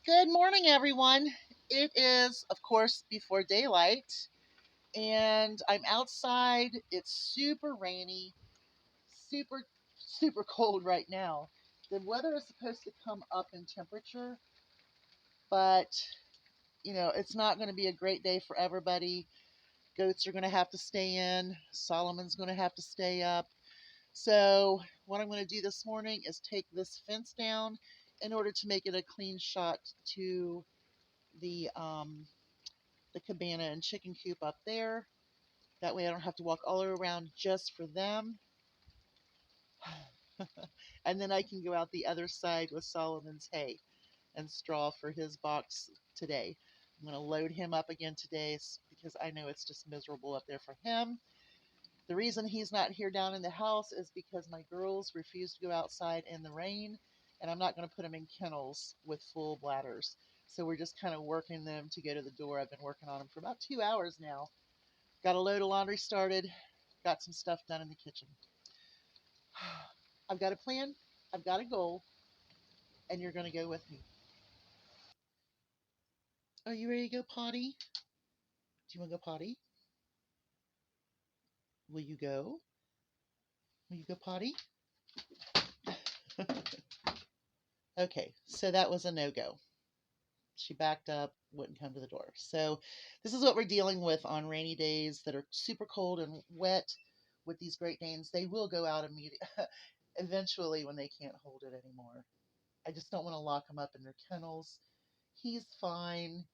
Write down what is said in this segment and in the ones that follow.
Good morning, everyone. It is, of course, before daylight, and I'm outside. It's super rainy, super cold right now. The weather is supposed to come up in temperature, but it's not going to be a great day for everybody. Goats are going to have to stay in, Solomon's going to have to stay up. So, what I'm going to do this morning is take this fence down in order to make it a clean shot to the the cabana and chicken coop up there. That way I don't have to walk all around just for them. And then I can go out the other side with Solomon's hay and straw for his box today. I'm going to load him up again today because I know it's just miserable up there for him. The reason he's not here down in the house is because my girls refuse to go outside in the rain, and I'm not going to put them in kennels with full bladders. So we're just kind of working them to go to the door. I've been working on them for about 2 hours now. Got a load of laundry started, got some stuff done in the kitchen. I've got a plan, I've got a goal, and you're going to go with me. Are you ready to go potty? Do you want to go potty? Will you go? Will you go potty? Okay, so that was a no go. She backed up, wouldn't come to the door. So, this is what we're dealing with on rainy days that are super cold and wet with these Great Danes. They will go out immediately, eventually when they can't hold it anymore. I just don't want to lock them up in their kennels. He's fine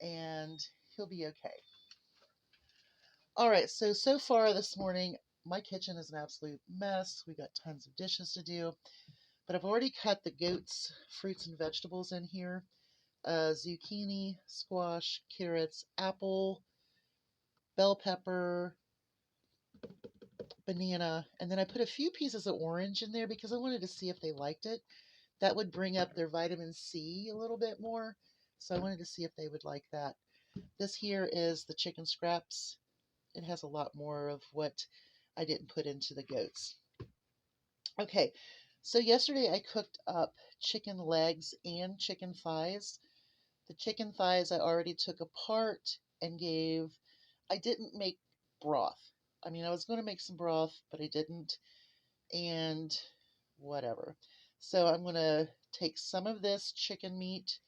and he'll be okay. All right, so far this morning, my kitchen is an absolute mess. We got tons of dishes to do, but I've already cut the goats' fruits and vegetables in here. Zucchini, squash, carrots, apple, bell pepper, banana, and then I put a few pieces of orange in there because I wanted to see if they liked it. That would bring up their vitamin C a little bit more, so I wanted to see if they would like that. This here is the chicken scraps. It has a lot more of what I didn't put into the goats. Okay, so yesterday I cooked up chicken legs and chicken thighs. The chicken thighs I already took apart and I didn't make broth. I mean, I was going to make some broth, but I didn't, and whatever. So I'm going to take some of this chicken meat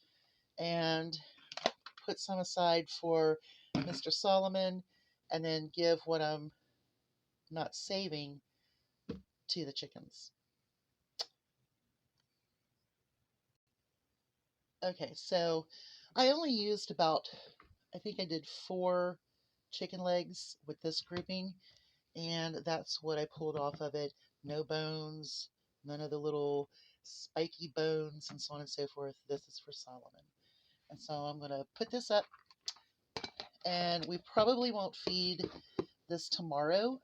and put some aside for Mr. Solomon, and then give what I'm not saving to the chickens. Okay, so I only used I think I did 4 chicken legs with this grouping, and that's what I pulled off of it. No bones, none of the little spiky bones, and so on and so forth. This is for Solomon. And so I'm going to put this up, and we probably won't feed this tomorrow,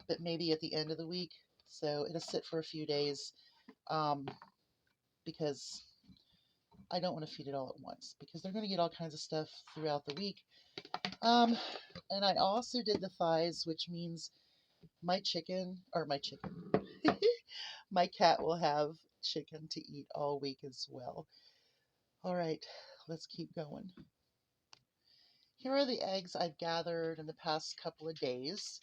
but maybe at the end of the week. So it'll sit for a few days um, because I don't want to feed it all at once because they're going to get all kinds of stuff throughout the week. Um, and I also did the thighs, which means my chicken, my cat will have chicken to eat all week as well. All right, let's keep going. Here are the eggs I've gathered in the past couple of days.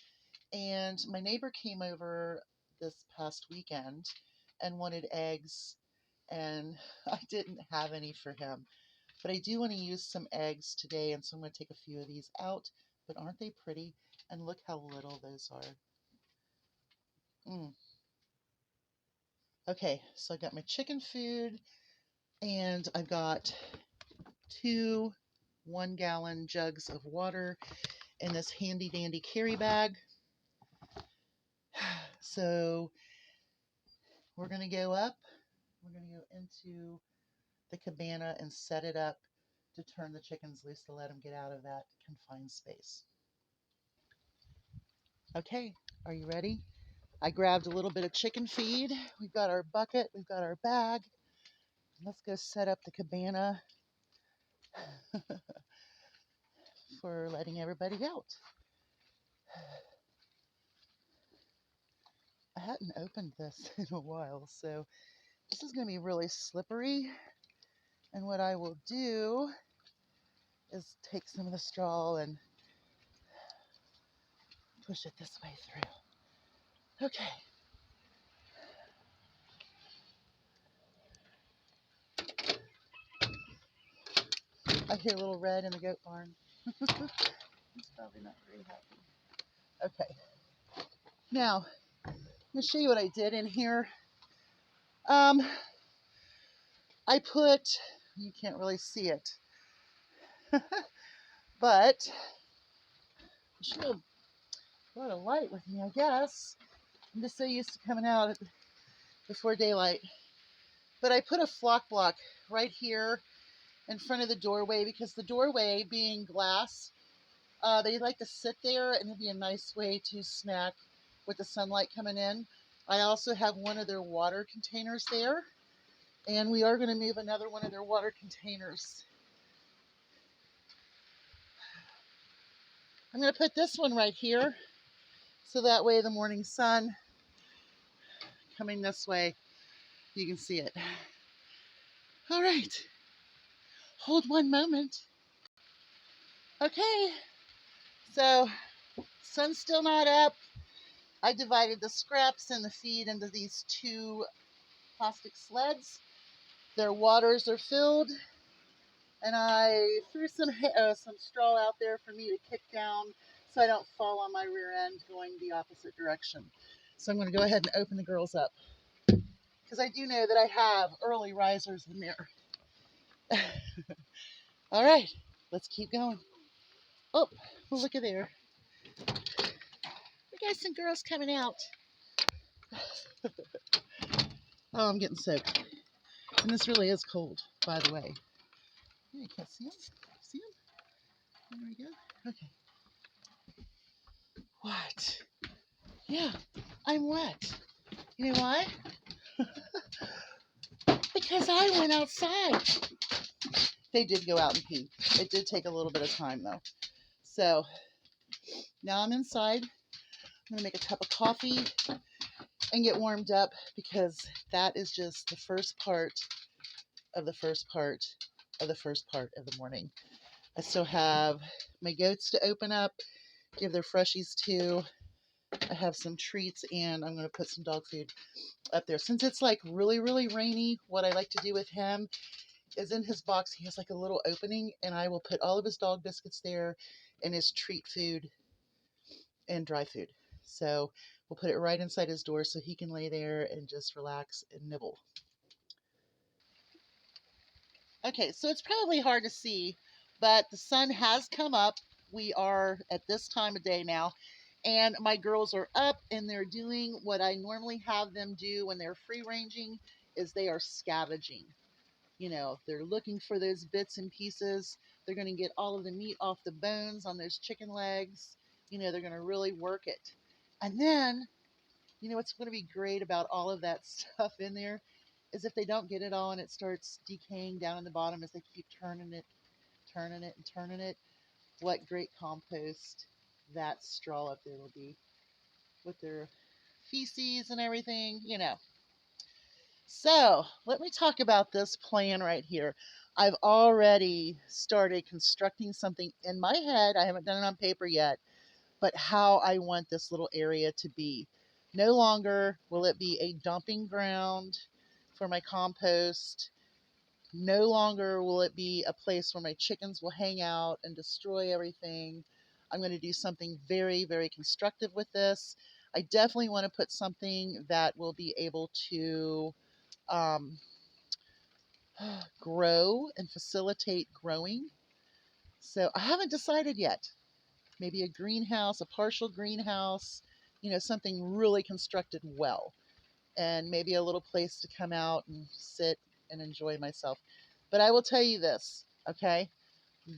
And my neighbor came over this past weekend and wanted eggs, and I didn't have any for him. But I do want to use some eggs today, and so I'm going to take a few of these out. But aren't they pretty? And look how little those are. Mm. Okay, so I got my chicken food, and I've got 2 1-gallon jugs of water in this handy dandy carry bag. So we're going to go up. We're going to go into the cabana and set it up to turn the chickens loose to let them get out of that confined space. Okay, are you ready? I grabbed a little bit of chicken feed. We've got our bucket, we've got our bag. Let's go set up the cabana for letting everybody out. I hadn't opened this in a while, so this is going to be really slippery. And what I will do is take some of the straw and push it this way through. Okay. I hear a little red in the goat barn. He's probably not very happy. Okay. Now, I'm going to show you what I did in here. I put, you can't really see it, but I should have brought a light with me, I guess. I'm just so used to coming out before daylight. But I put a flock block right here in front of the doorway because the doorway being glass, they like to sit there and it'd be a nice way to snack with the sunlight coming in. I also have one of their water containers there, and we are going to move another one of their water containers. I'm going to put this one right here so that way the morning sun coming this way, you can see it. All right, hold one moment. Okay, so sun's still not up. I divided the scraps and the feed into these two plastic sleds. Their waters are filled, and I threw some straw out there for me to kick down so I don't fall on my rear end going the opposite direction. So I'm going to go ahead and open the girls up because I do know that I have early risers in there. All right, let's keep going. Oh, well, look at there. We got some girls coming out. Oh, I'm getting soaked. And this really is cold, by the way. Yeah, you can't see them. See them? There we go. Okay. What? Yeah, I'm wet. You know why? Because I went outside. They did go out and pee. It did take a little bit of time, though. So now I'm inside. I'm going to make a cup of coffee and get warmed up because that is just the first part of the first part of the first part of the morning. I still have my goats to open up, give their freshies to. I have some treats, and I'm going to put some dog food up there. Since it's like really, really rainy, what I like to do with him is in his box, he has like a little opening, and I will put all of his dog biscuits there and his treat food and dry food. So we'll put it right inside his door so he can lay there and just relax and nibble. Okay, so it's probably hard to see, but the sun has come up. We are at this time of day now, and my girls are up and they're doing what I normally have them do when they're free ranging is they are scavenging. You know, they're looking for those bits and pieces. They're going to get all of the meat off the bones on those chicken legs. You know, they're going to really work it. And then, you know, what's going to be great about all of that stuff in there is if they don't get it all and it starts decaying down in the bottom as they keep turning it, and turning it, what great compost that straw up there will be with their feces and everything, you know. So let me talk about this plan right here. I've already started constructing something in my head. I haven't done it on paper yet, but how I want this little area to be. No longer will it be a dumping ground for my compost. No longer will it be a place where my chickens will hang out and destroy everything. I'm going to do something very, very constructive with this. I definitely want to put something that will be able to um, grow and facilitate growing. So I haven't decided yet. Maybe a greenhouse, a partial greenhouse, you know, something really constructed well. And maybe a little place to come out and sit and enjoy myself. But I will tell you this, okay?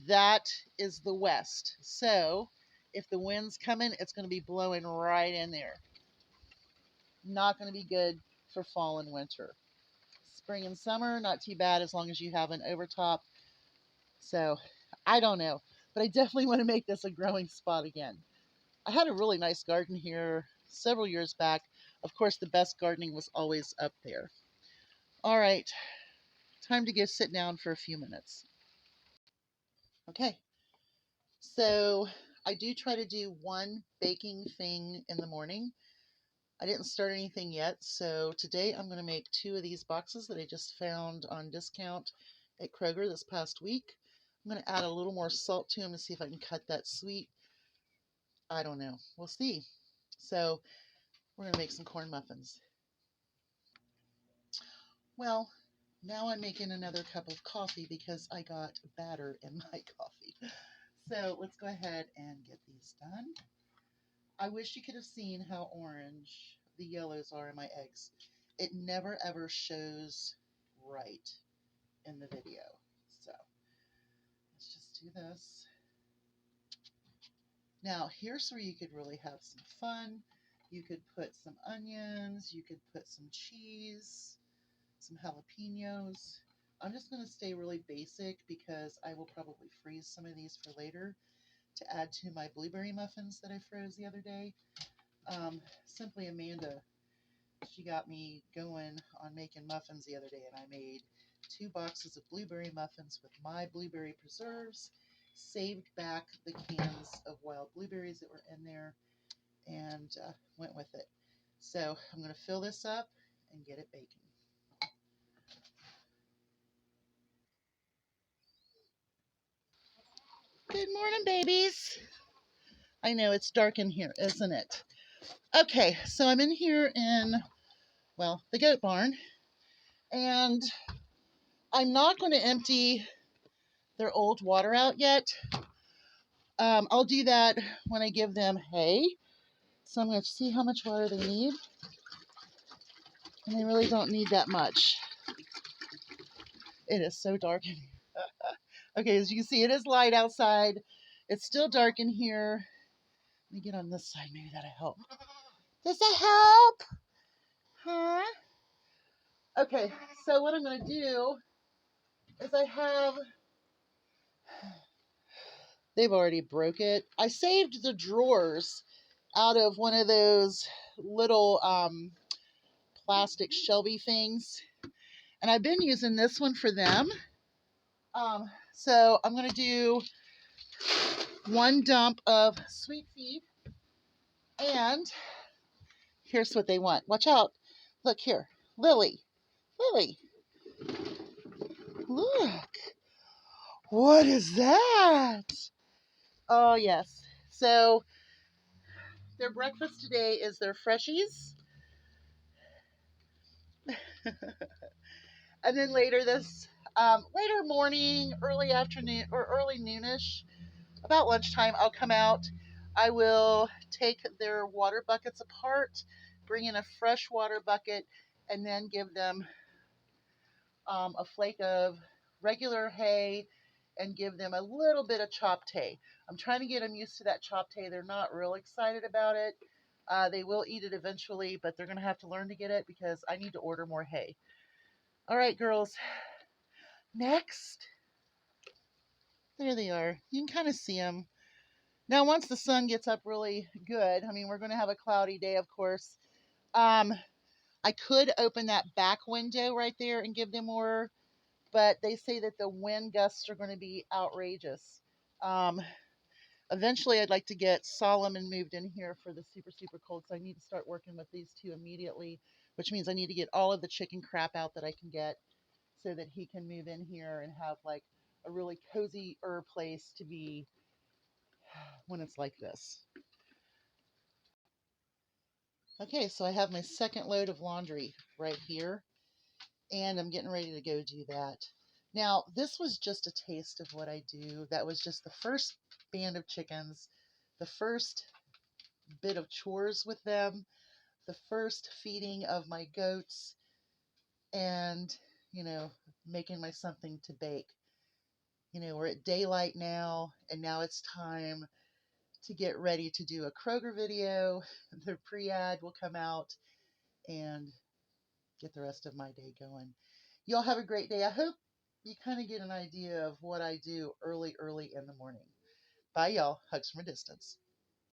That is the west. So if the wind's coming, it's going to be blowing right in there. Not going to be good for fall and winter. Spring and summer, not too bad as long as you have an overtop. So I don't know, but I definitely want to make this a growing spot again. I had a really nice garden here several years back. Of course, the best gardening was always up there. All right, Time to go sit down for a few minutes. Okay, so I do try to do one baking thing in the morning. I didn't start anything yet, so today I'm going to make 2 of these boxes that I just found on discount at Kroger this past week. I'm going to add a little more salt to them to see if I can cut that sweet. I don't know. We'll see. So we're going to make some corn muffins. Well, now I'm making another cup of coffee because I got batter in my coffee. So let's go ahead and get these done. I wish you could have seen how orange the yellows are in my eggs. It never ever shows right in the video. So let's just do this. Now here's where you could really have some fun. You could put some onions, you could put some cheese, some jalapenos. I'm just going to stay really basic because I will probably freeze some of these for later to add to my blueberry muffins that I froze the other day. Simply Amanda, she got me going on making muffins the other day, and I made 2 boxes of blueberry muffins with my blueberry preserves, saved back the cans of wild blueberries that were in there, and went with it. So I'm going to fill this up and get it baking. Good morning, babies. I know it's dark in here, isn't it? Okay, so I'm in here in, well, the goat barn, and I'm not going to empty their old water out yet. I'll do that when I give them hay. So I'm going to see how much water they need. And they really don't need that much. It is so dark in here. Okay, as you can see, it is light outside. It's still dark in here. Let me get on this side. Maybe that'll help. Does that help? Huh? Okay, so what I'm going to do is they've already broke it. I saved the drawers out of one of those little plastic shelvy things. And I've been using this one for them. So I'm going to do 1 dump of sweet feed. And here's what they want. Watch out. Look here. Lily. Lily. Look. What is that? Oh, yes. So their breakfast today is their freshies. And then later later morning, early afternoon, or early noonish, about lunchtime, I'll come out. I will take their water buckets apart, bring in a fresh water bucket, and then give them a flake of regular hay and give them a little bit of chopped hay. I'm trying to get them used to that chopped hay. They're not real excited about it. They will eat it eventually, but they're going to have to learn to get it because I need to order more hay. All right, girls. Next. There they are. You can kind of see them. Now, once the sun gets up really good, I mean, we're going to have a cloudy day, of course. I could open that back window right there and give them more, but they say that the wind gusts are going to be outrageous. Eventually, I'd like to get Solomon moved in here for the super, super cold, so I need to start working with these 2 immediately, which means I need to get all of the chicken crap out that I can get so that he can move in here and have like a really cozy place to be when it's like this. Okay, so I have my second load of laundry right here, and I'm getting ready to go do that. Now, this was just a taste of what I do. That was just the first band of chickens, the first bit of chores with them, the first feeding of my goats, and, making my something to bake. We're at daylight now, and now it's time to get ready to do a Kroger video. The pre-ad will come out and get the rest of my day going. Y'all have a great day. I hope you kind of get an idea of what I do early in the morning. Bye, y'all. Hugs from a distance.